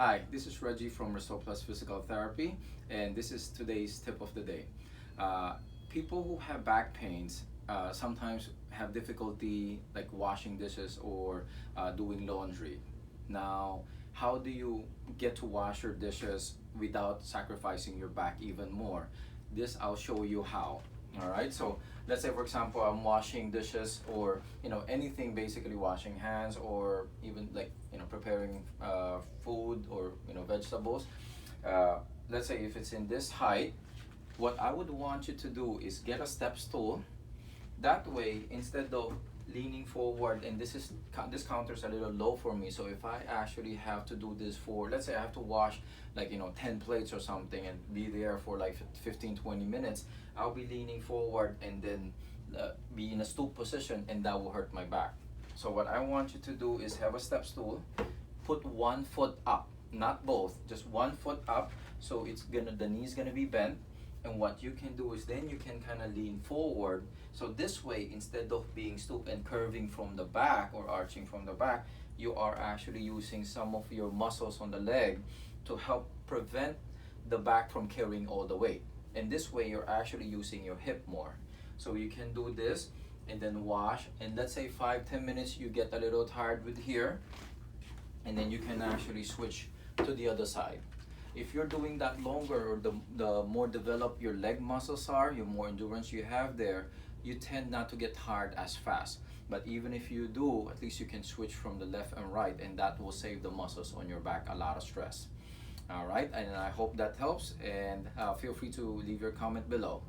Hi, this is Reggie from Restore Plus Physical Therapy, and this is today's tip of the day. Uh, People who have back pains sometimes have difficulty like washing dishes or doing laundry. Now, how do you get to wash your dishes without sacrificing your back even more? This I'll show you how. All right, so let's say for example I'm washing dishes or anything, basically washing hands or even like preparing food or vegetables. uh, let's say if it's in this height, what I would want you to do is get a step stool. That way, instead of leaning forward, and this counter's a little low for me, so if I actually have to do this for, let's say I have to wash like 10 plates or something and be there for like 15-20 minutes, I'll be leaning forward and then be in a stoop position, and that will hurt my back. So what I want you to do is have a step stool, put one foot up, not both, just one foot up, so the knee's gonna be bent. And what you can do is then you can kind of lean forward, so this way, instead of being stooped and curving from the back or arching from the back, you are actually using some of your muscles on the leg to help prevent the back from carrying all the weight. And this way you're actually using your hip more. So you can do this and then wash, and let's say 5-10 minutes you get a little tired with here, and then you can actually switch to the other side. If you're doing that longer, or the more developed your leg muscles are, the more endurance you have there, you tend not to get tired as fast. But even if you do, at least you can switch from the left and right, and that will save the muscles on your back a lot of stress. All right, and I hope that helps, and feel free to leave your comment below.